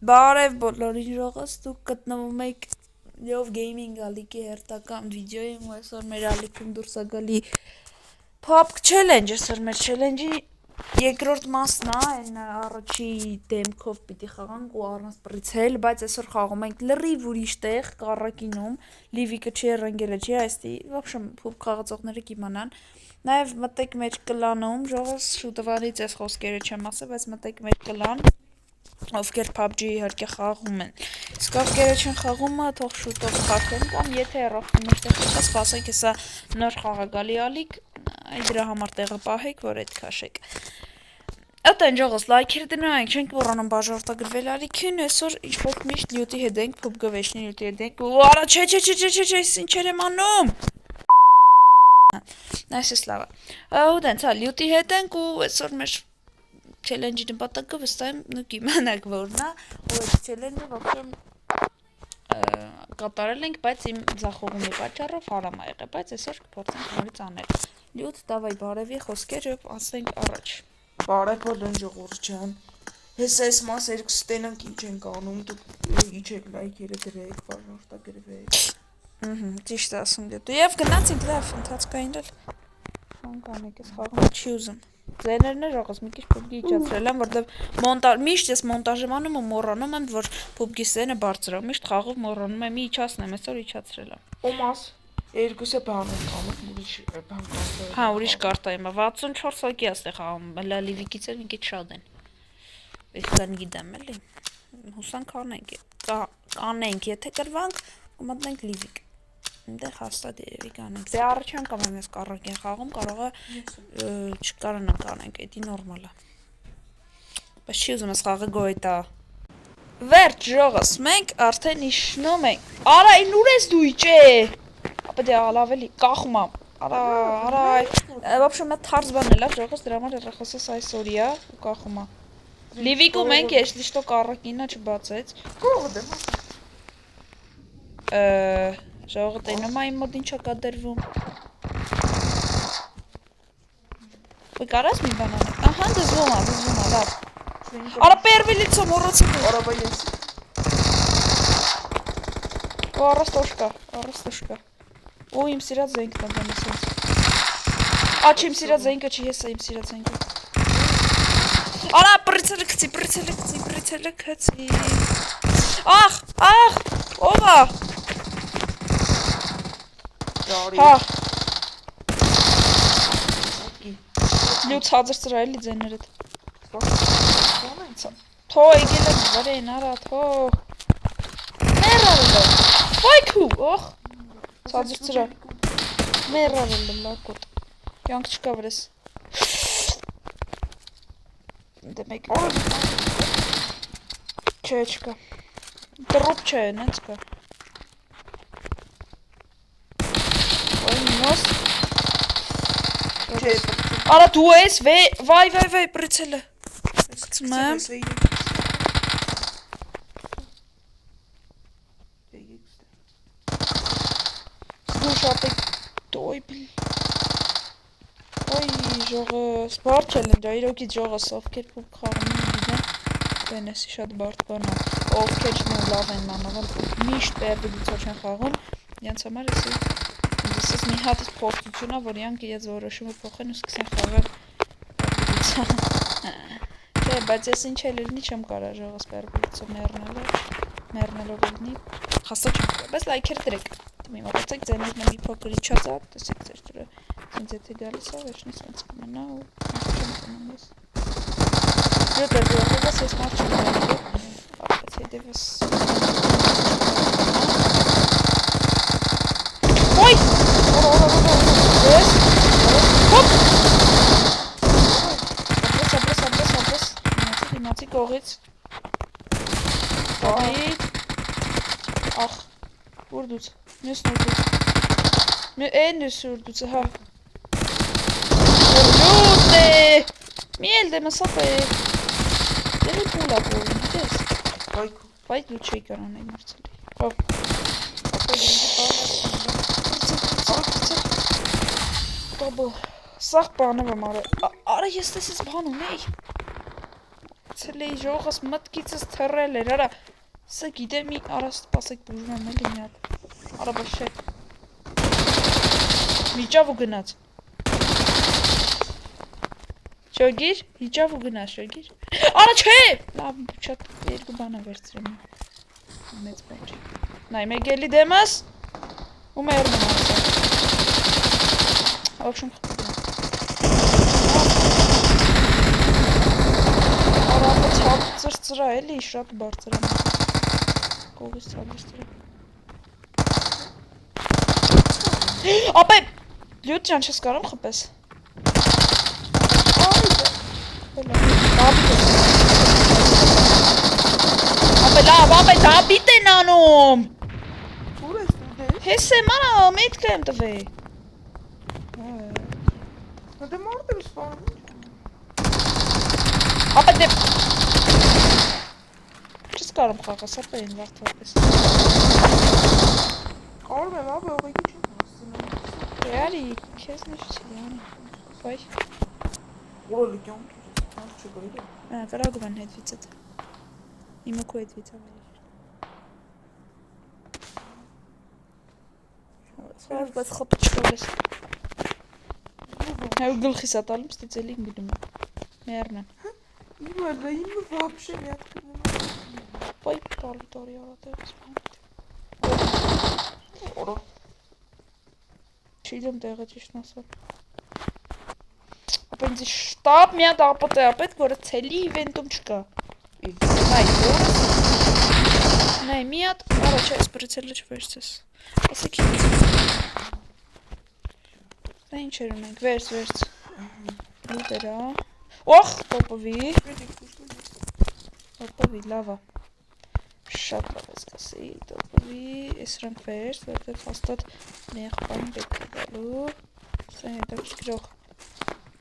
Բարև բոլորին ժողովուրդ, դուք գտնվում եք Love Gaming ալիքի հերթական վիդեոյում, ու այսօր մեր ալիքում դուրս է գալի PUBG Challenge, այսօր մեր challenge-ի երկրորդ մասն է, այն առաջի դեմքով պիտի խաղանք ու առանց պրիցել, բայց այսօր խաղում ենք լրիվ ուրիշ տեղ, Կառակինում, Լիվիկը չի հեռանկել չի, այստի, ոբշեմ, PUBG խաղացողները կիմանան, նաև մտեք մեր կլանում, ժողովուրդ շուտվանից այս խոսքերը չեմ ասել, բայց մտեք մեր կլան ովքեր PUBG իհարկե խաղում են, իսկ ովքեր չեն խաղում, թող շուտով խաղեն կամ եթե առողջում մեջտեղ չկա, սպասեք, հեսա նոր խաղագալի ալիք, դրա համար տեղը պահեք, որ այդ քաշեք։ Ըտեն ժողովուրդ, լայքերը դնենք, չենք մոռանում բաժանորդագրվել ալիքին, այսօր ինչ-որ միշտ լյութի հետ ենք, PUBG վեճնի լյութի հետ ենք, ու արա չէ, ինչեր եմ անում։ Այսպես լավ է։ Ու դենց, լյութի հետ ենք ու այսօր մեր challenge-ի նպատակը վստահ եմ կիմանաք որն է, ու այդ challenge-ը ոբշեմ կատարել ենք, բայց իմ ձախողումի պատճառով հարամ ա եղել, բայց այսօր կփորձենք նորից անել։ Լյութ, դավայ բարևի խոսքեր եւ ասենք առաջ։ Բարև բոլորին ժողովուրդ ջան։ Հեսա այս մասերը կստենանք ինչ ենք անում, դուք իջեք լայքերը դրեք, բաժանորդագրվեք։ Ճիշտ է ասում դու։ Եվ գնացինք լավ, ընթացքային էլ կանենք այս խաղում չի ուզում։ Ձեներն է ժողովուրդ մի քիչ PUBG իջացրել եմ, որտեվ միշտ ես մոնտաժ եմ անում ու մոռանում եմ, որ PUBG սենը բարձր է, միշտ խաղով մոռանում եմ, իջացնեմ, այսօր իջացրել եմ։ Ոմաս երկուսը բան են անում, ուրիշ բան կարտա։ Հա, ուրիշ կարտա եմ, 64 հոգի է խաղում, լա Լիվիկից էլ մի քիչ շատ են։ Այսքան գիտեմ էլի։ Հուսանք կանենք, եթե կրվանք, կմտնենք Լիվիկ։ Այնտեղ հաստատ երևի կանենք։ Դե առաջ անգամ եմ ես Կառակին խաղում, կարող է չկարանանք անենք, էդի նորմալ է։ Բայց չի ուզում ես խաղը գոյտա։ Վերջ ժողովուրդ, մենք արդեն իջնում ենք։ Արա, ուր ես դու իջե։ Ապա դե ավելի կախում եմ։ Արա, вообще մա թարզ բան էլա ժողովուրդ, դրա համար երախոսս այսօրի է ու կախում է։ Լիվիկու մենք ես լիշտո Կառակինը չբացեց։ Ժողովուրդ այնոմա իմ մոտ ինչա կադրվում։ Ու կարաս մի բան անել։ Ահա դզվում է, լավ։ Արա պերվիլիցո մոռացի։ Արա բայ ես։ Ու առաստոշկա։ Ու իմ սիրած զենքն է բանից ես։ Աչ իմ սիրած զենքը չի, հեսա իմ սիրած զենքը։ Արա պրիցելը քցի։ Ախ, ով է։ Հա։ Լյութ հազր ծրա էլի ձեներդ։ Թո եկել եմ վրեն, արա, թո։ Մերարել եմ։ Վայքու, օխ։ Հազր ծրա։ Մերարել եմ, լակոտ։ Յանք չկա վրես։ Դե մեկ։ Չէ, չկա։ Տրուպ չէ, նենց կա։ Նոս Արա դու ես վայ պրիցելը գցում եմ դու շատ եք դոյ ոյ ժողս բարդ չելենջ այրոքի ժողս ովքեր PUBG խաղում են գիտեն բենեսի շատ բարդ բան է ովքեր չնու լավ են մանավալ միշտ պերվիլիցո չեն խաղում յանց համար Ես մի հատ փորձություն է, որ իրանք իրենց որոշումը փոխեն ու սկսեն խաղալ պերվիլիցա։ Չէ, բայց ես ինչ էլ լինի չեմ կարա ժողովուրդ պերվիլիցա մեռնելով լինի, հաստատ չեմ կարա, բայց լայքեր դրեք։ Մի մոտեցեք, ձեներն մի փոքր իջած է, տեսեք ձեր դուրը, ինձ եթե գալիս է, վերջնից ոնց կմնա ու չեմ կմնում ես։ Յոտ է դուրս, ես մարդ չեմ կարելի, բայց հետևս Ոյ! Ես! Հոպ! Ապրես, իմացի կողից Պահիտ Ախ, ուր դուց, մյուսն ուր դուց Են ես ուր դուց, հա Լյուտ է Մի էլ դե մսապ է Դեղի պուլ է բորին, դես Բայց դու չի կարան է մարցելի Հով Սաղ բանով եմ արը, արա ես տես ես բան ունեի Բրցել էի ժողս մտքիցս թռել էր, արա սա գիտեմ մի արա սպասեք բուժում եմ էլի մի հատ արա բա չէ միջավ ու գնաց շոգիր միջավ ու գնաց շոգիր արա չէ լավ շատ երկու բան վերցրեմ մեծ բան չի նայ մեկ էլի դեմս ու մերնում Ողջույն Արամը ցածր ծրա էլի շատ բարձր եմ Կողից ցածր ծրա Ապե լյուտ ջան չես կարում խպես Ապե լավ ապե դաբիտ են անում Ուր ես դու դե Հես եմ արա միտքը եմ տվեի Դե մարդ եմ սպանում Ապա դե Չես կարում խաղաս, ապա են վաղթվապես Կարում եմ, ապա ուղեկի չեմ հասցնում Էարի, քեզ նիշ չի անի Բայ Ուրոլի կյոն կիրես, չգրել Կրագում են հետվից էտ Իմը քո հետվից ավելի Սվարվ բայց խապը չկորես Հայ ու գլխիս ատալում ստիծելի իմ գուդում է Մերնան Իմը վապշե մի հատ կրնում Բայ տալի տարի արատեղս Որո Չիդեմ տեղը ճիշտ ասալ Ապա ինձ շտապ մի հատ ապոտ է ապետ, որը ցելի իվենտում չկա Նայ, որս Նայ, մի հատ, արա չէ, ես բրիցելը չվերցես Ասեք ինձ Դա ինչ էր ունենք, վերց Ուտերա Օխ, տոպովի Տոպովի, լավա Շատ լավ ես կասի, տոպովի Ես ռանք վերց, որտեղ հաստատ մեխպան պետք է գալու Սա հետաքրքրող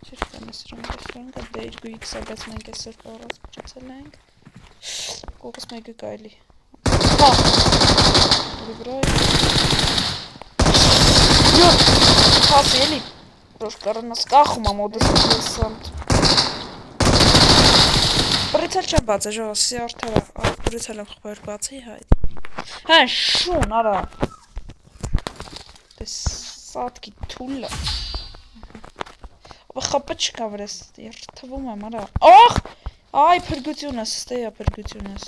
Չէր կամ ես ռանք, դե 2x-ը, բայց մենք այսօր պարած բրիցել ենք Կողս մեկը կայլի Հա Որի վրա է Յոտ Հասի էլի Ռոշկարնաս կախում ամոդս լեսանտ Բրիցել չեմ բաց է ժողսի արդարա Բրիցել եմ խպայր բաց է հայդ Հեն շուն արա Դե սատկի թուլը Ապա խապը չկա վրես Երթվում եմ արա Ախ Այ պրգությունս ստեյա պրգությունս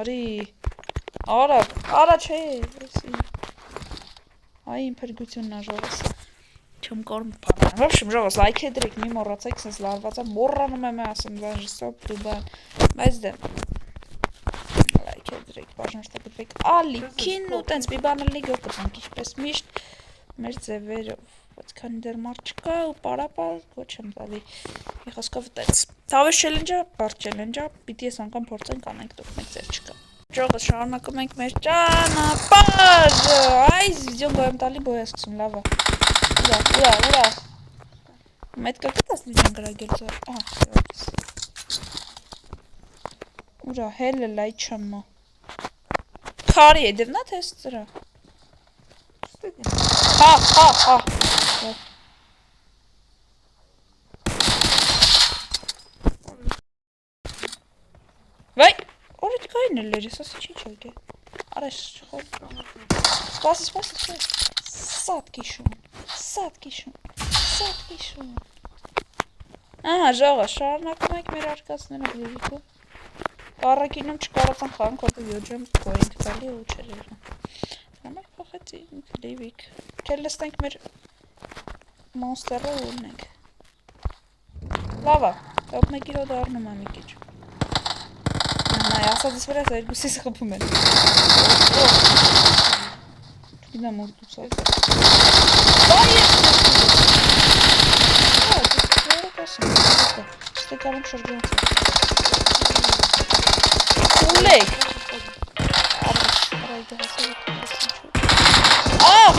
Արի Արա չէ Այ իմ պրգությունն աժողս Չեմ կարում պարան Վաբշմ ժողս լայք է դրեք մի մորացեք սենց լարվածա մորրանում եմ ասում վաժիսով դուբան Բայց դե Լայք է դրեք բաժնաշտապետվեք Ալիքին ու տենց մի բանալի գող կտանք Ինչպես միշտ մեր ձևերով Բայց քանի դեր մարդ չկա ու պարապա ոչ եմ տալի Իխոսկով տենց Թավես չելենջա, բարդ չելենջա Պիտի ես անգամ փորձենք անենք դուք մեկ ձեր չկա Ժողս շարունակում ենք մեր ճանապարհը Այս վիդեոն գոյեմ տալի բոյ է սկսում լավա Ուրա Մետկա կտաս վիդեոն գրագել զար Ուրա հելը լայ չամմա Քարի է դևնա թես ծրա Հա Վայ Օրիտ կային էլ էր, ես ասի չի չոյգ է Արես չխոր Սպասի չէ Սատկի շուն Ահա ժողը շարունակում ենք մեր արկածները լիվիկում Կարակինում չկարացան խանք հոտը յոջեմ կոյինք տալի ու չեր երում Համար պոխեցի լիվիկ Չել լստենք մեր մոնստերը ու ունենք Լավա, տոպ մեկի հոտ արնում եմ մի կիչ Նայ, ասածս վրաս երկուսիս խպում են Չգիտեմ ուր դուցալ Բայ ես Ստե կարում շրջանց Ուլեք Արայդը հասել Աղ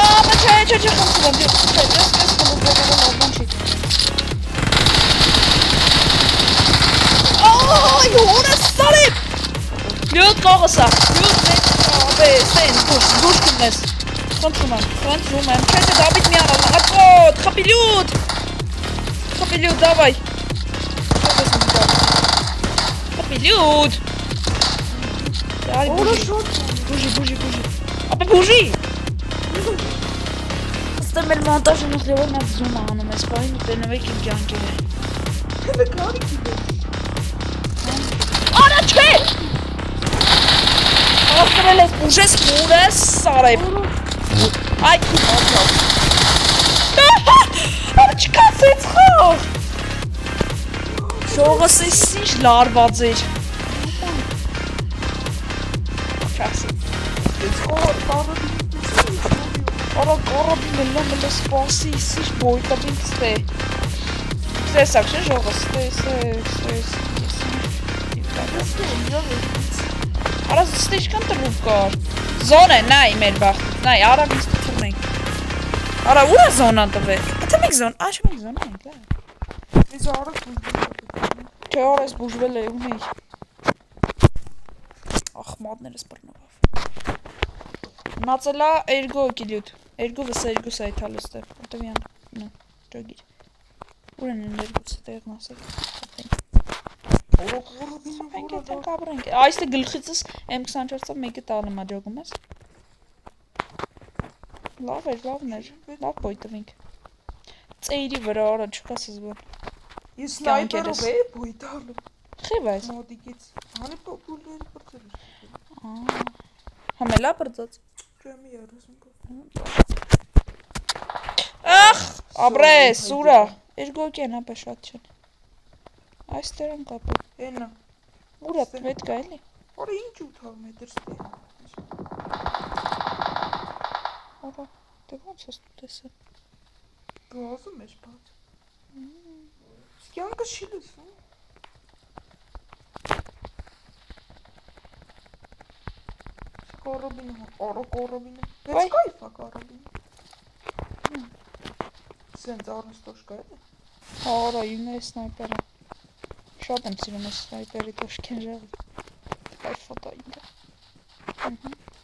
Ապա չէ խնդրում եմ Չէ Այ հորը սարիպ Լյուտ կողսա Լյուտ մեկ Ապե սեն դուրս կնես Խնդրում եմ Չէ դաբիտ մի առալ Ակոտ խպի լյուտ Ապելյուտ, դավայ։ Ապելյուտ։ Որը շոտ։ Բուժի։ Ապե բուժի։ Ստե մեր մոնտաժը նխլևոր նա զում անում ես, պահին ու տենովեք իմ կյանքերը։ Հելը կարիքի դեր։ Արա չէ։ Աղտրել ես բուժես մուրես սարև։ Այ քիմ ատլավ։ Չկասեց խոր։ Շողս ես ինչ լարված էր։ Չասի։ Ես խոր կարոբին Արա կարոբին մելը սպասի, ինչ բոյտավին ստե։ Տեսակ չէ շողս, ստես։ Արա ստե ինչքան տրուկ կար։ Զոն է, նայ մեր բախտից, նայ, արա մինչ թռնենք։ Արա ուր է զոնան տվել։ Եթե մենք զոն, այ մենք զոնա ենք, լավ։ Ես արած բուժվել։ Չէ, օրես բուժվել է ունեի։ Ախմատներս բռնով։ Մնացելա էրգո կիլյուտ։ Էրգո վսա էրգո սայթալստը։ Որտևյան, նո, ճոգիր։ Ուր են էրգոց տեղն ասեք։ Մենք եթե կաբրենք։ Այստե գլխիցս M24-ով մեկը տալը մա ջոգում ես։ Լավ էր, լավ բոյտվենք։ Ծեյրի վրա արա չկաս զբոն։ Ես սնայպերով է բոյտալը։ Խիվ այս։ Մոդիկից։ Հանի պոպուլերի պրծել էր։ Համելա պրծած։ Ջեմի արասում կով։ Ախ, ապրես, սուրա։ Էրգոք են ապե շատ չեն։ Այս տերան կապը։ Ենա։ Ուրա պետք է էլի։ Արա ինչ 800 մետր ստե։ Արա, դե ոնց ես տեսը։ Գազում ես բաց։ Սկյանքը չի լսում։ Կարոբինը, արա կարոբինը։ Բայց կայֆա կարոբինը։ Սենց արնստոշկա է։ Արա, իմն է սնայպերը։ Շատ եմ սիրում ես սնայպերի տոշկեն ժաղի։ Կայֆ ֆոտա ինքը։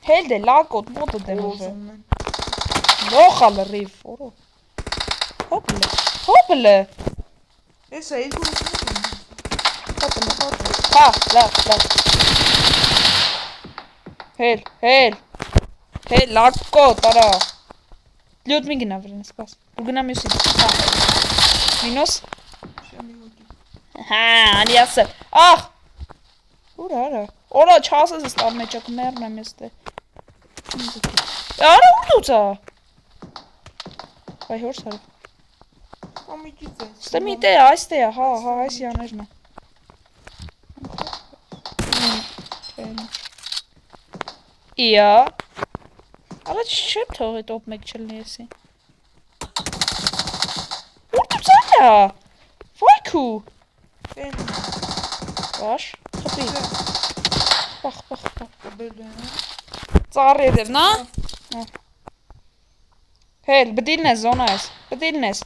Հել դե լակոտ, մոտը դեմ ուժը։ Լոխա լրիվ, որո։ Հոպլը։ Ես է իլգու ես Հա, լավ։ Հել, լակոտ, արա։ Լյոտ մի գնա վրեն, սպաս։ Ու գնա մյուսին, հա։ Մինոս։ Հա, անի ասը, աղ։ Ուրա, Օրա, չասես ես տար մեջակ, մերն եմ ես տե։ Արա, ուր դուծա։ Բայ հոր սարը։ Ամիջից է։ Ստե մի տե, այս տե, հա, այս յաներն է։ Իա։ Արա չեմ թող էտ ոպ մեկ չլնի եսի։ Ուր դուծա է։ Վայքու։ Բաշ, խպի։ Պախ։ Ծառ եդև, նա։ Հել, բդիլն ես, զոնա ես, բդիլն ես։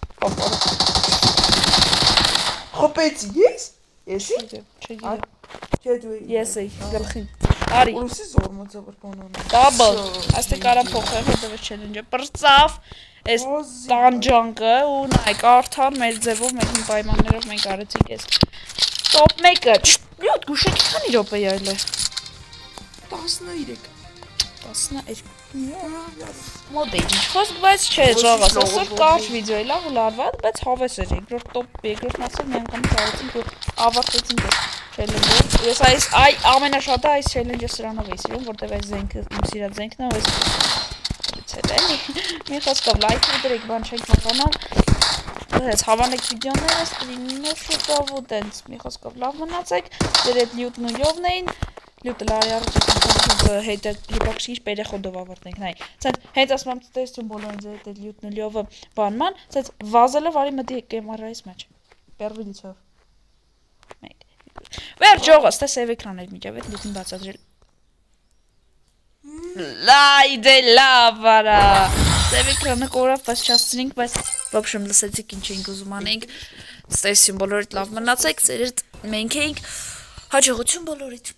Խպեցի ես? Եսի? Չգիրը։ Չէ դու Ես էի, գլխին։ Արի։ Ուրուսի զորմոցը որ բանանը։ Դաբլ, այստե կարամ փոխել, հետևս չելենջը, պրծավ, ես տանջանքը ու նայք արդար մեր ձևով, մեր պայմաններով մենք արեցինք ես տոպ մեկը, լյոտ գուշեք քանի րոպե այլ է։ 13 մոդ է ինչ խոսք, բայց չէ ժաղաս, ասոր կարճ վիդեո է լավ ու լարված, բայց հավես էր, երկրորդ մասով մի անգամ կարեցինք ու ավարտեցինք չելենջը, ես այ ամենաշատը այս չելենջը սրանով էի սիրում, որտև այս զենքը, իմ սիրած զենքն է, ու ես ցել էլի, մի խոսքով լայք դրեք, բան չենք մոռանալ, ես հավանեք վիդեոները, ստրիմներ շուտով ու տենց, մի խոսքով լավ մնացեք, դեր էդ լյուտն ու լյովն էին, լյուտը լարի առաջ հետաքրիր պերեխոդով ավարտենք, նայ, ցած հենց ասում եմ տեսություն բոլորին ձեր էդ լյուտն ու լյովը բանման, ցած վազելը վարի մտի կեմարայից մեջ, պերվի լիցով, վերջ ողս, տես եվ էկրան էր միջավ, էդ լյուտին բացադրել, լայ դե լավ արա, Եվ էկրանը կորավ, բայց չասցրինք, բայց ոբշեմ լսեցիք ինչ էինք ուզում անենք, ստեսություն բոլորիդ լավ մնացեք, ծերերդ մենք էինք, հաջողություն բոլորիդ։